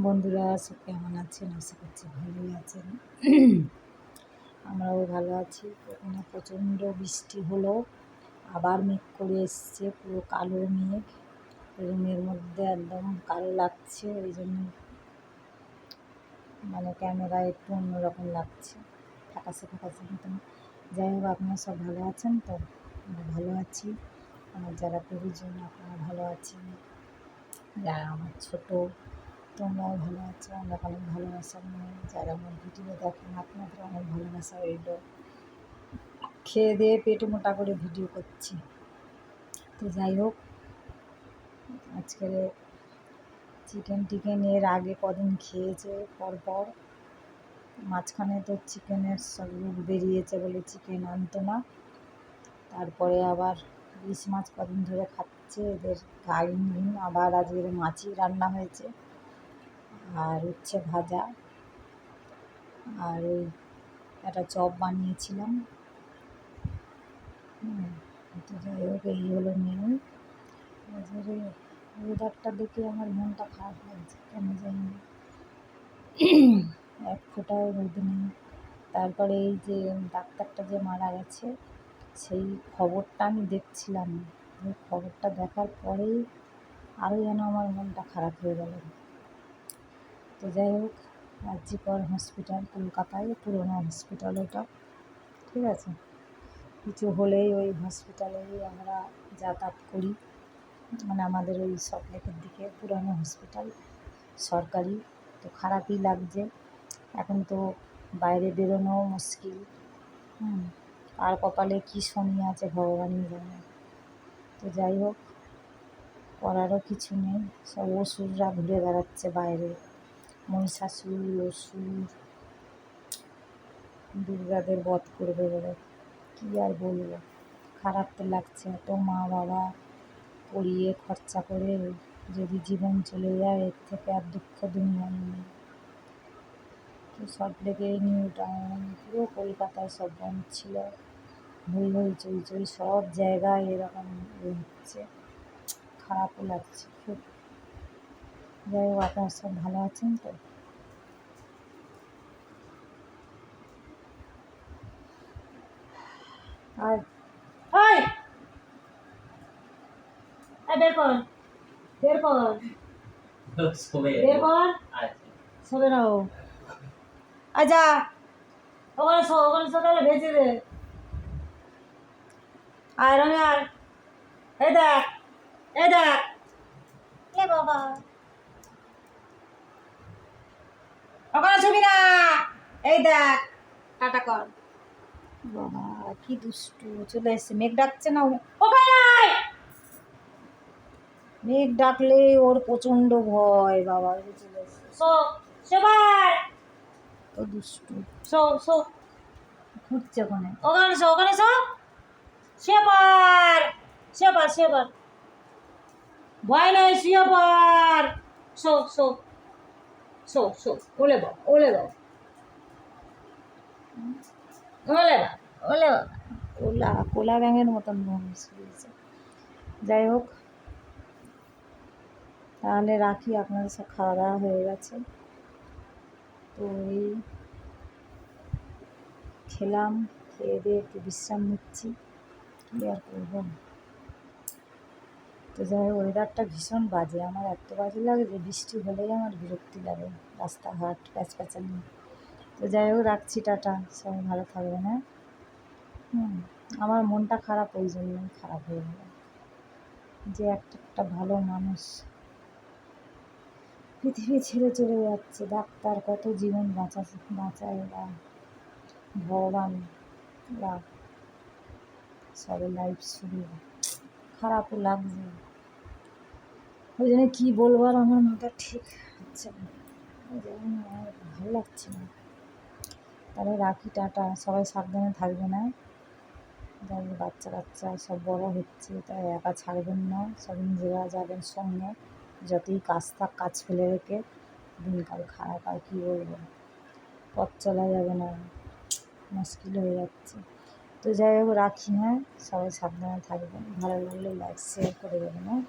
বন্ধুরা সব কেমন আছেন? আশা করছি ভালোই আছেন। আমরাও ভালো আছি। এখানে প্রচণ্ড বৃষ্টি হলো, আবার মেঘ করে এসছে, পুরো কালো মেঘ। রুমের মধ্যে একদম কালো লাগছে, ওই জন্য ক্যামেরায় একটু অন্যরকম লাগছে, ফ্যাকাশে ফ্যাকাশে মতন। যাই হোক, আপনারা সব ভালো আছেন তো? আমরা ভালো আছি। আমার যারা পরিজন আপনারা ভালো আছেন, যারা আমার ছোটো তোমরাও ভালো আছো, অনেক অনেক ভালোবাসা নিয়ে যারা আমার ভিডিও দেখেন আপনাদের অনেক ভালোবাসা রইল। খেয়ে দিয়ে পেটে মোটা করে ভিডিও করছি। তো যাই হোক, আজকে চিকেন এর আগে কদিন খেয়েছে পরপর, মাঝখানে তো চিকেনের সব রোগ বেরিয়েছে বলে চিকেন আনতো না। তারপরে আবার ইলিশ মাছ কদিন ধরে খাচ্ছে, এদের গাইন আবার আজকের মাছই রান্না হয়েছে, আর উচ্ছে ভাজা, আর ওই একটা চপ বানিয়েছিলাম। তো যাই হোক, এই হলো মেনু। ওয়েদারটা দেখে আমার মনটা খারাপ লাগছে, কেন জানি না, এক ফোঁটাও রোদ নেই। তারপরে এই যে ডাক্তারটা যে মারা গেছে, সেই খবরটা আমি দেখছিলাম, ওই খবরটা দেখার পরেই আরও যেন আমার মনটা খারাপ হয়ে গেল। তো যাই হোক, আরজিকর হসপিটাল, কলকাতায় পুরোনো হসপিটাল ওটা, ঠিক আছে। কিছু হলেই ওই হসপিটালেই আমরা যাতায়াত করি, আমাদের ওই সল্টলেকের দিকে পুরানো হসপিটাল, সরকারি। তো খারাপই লাগছে, এখন তো বাইরে বেরোনোও মুশকিল। আর কপালে কী শনি আছে ভগবানই জানে। তো যাই হোক, করারও কিছু নেই, সব অসুররা ঘুরে বেড়াচ্ছে বাইরে, মহিষাসুর, অসুর, দুর্গাদের বধ করবে বলে। কী আর বলবো, খারাপ তো লাগছে। এত মা বাবা পড়িয়ে খরচা করে যদি জীবন চলে যায়, এর থেকে আর দুঃখ দুনিয়ায় নেই। তো সল্টলেকে, নিউ টাউন, পুরো কলকাতায় সব বন্ধ ছিল, হই হই চই চই, সব জায়গায় এরকম হচ্ছে, খারাপও লাগছে খুব। যাই হোক, আপনারা সব ভালো আছেন তো? আর বের কর, বের কর, বের কর, সবে না ও। আচ্ছা, ওখানে সকালে ভেজে দে। আর আমি আর এই দেখ, এই দেখ, এ বাবা, ওখানে ছবি না, এই দেখ, টাটা কর। বাবা কি দুষ্টু, চলে এসছে। মেঘ ডাকছে না, ওখানে নাই। মেঘ ডাকলে ওর প্রচন্ড ভয়, বাবা চলে এসছে। তো দুষ্টু, ঘুরছে ওখানে, ওখানে সেবার ভয় নাই, শুয়ে পড়, ওলে বাবা, ওলে বাবা, ওলে বাবা, ওলে বাবা, কোলা ব্যাঙের মতন শুয়েছে। যাই হোক, তাহলে রাখি, আপনাদের সব খাওয়া দাওয়া হয়ে গেছে। তো এই খেলাম, খেয়ে দিয়ে একটু বিশ্রাম নিচ্ছি, কী আর করবো। তো যাই হোক, ওয়েদারটা ভীষণ বাজে, আমার এত বাজে লাগে যে বৃষ্টি হলেই আমার বিরক্তি লাগে, রাস্তাঘাট প্যাচপ্যাচানি। তো যাই হোক, রাখছি, টাটা, সবাই ভালো থাকবে না। আমার মনটা খারাপ, ওই জন্যই খারাপ হয়ে গেল, যে একটা ভালো মানুষ পৃথিবী ছেড়ে চলে যাচ্ছে। ডাক্তার কত জীবন বাঁচায়, ভগবান সবে লাইফ শুরু, খারাপও লাগছে। ওই জন্য কী বলবো, আর আমার মাথা ঠিক হচ্ছে না, ওই জন্য আর ভালো লাগছে না। তাহলে রাখি, টাটা, সবাই সাবধানে থাকবে না। যাই বাচ্চা কাচ্চা সব বড় হচ্ছে, তাই একা ছাড়বেন না, সব নিজেরা যাবেন সঙ্গে। যতই কাজ থাক, কাজ ফেলে রেখে, দিনকাল খারাপ, আর কী বলবো, পথ চলা যাবে না, মুশকিল হয়ে যাচ্ছে। তো যাই হোক, রাখি, হ্যাঁ, সবাই সাবধানে থাকবেন, ভালো লাগলে লাইক শেয়ার করে দেবেন, হ্যাঁ।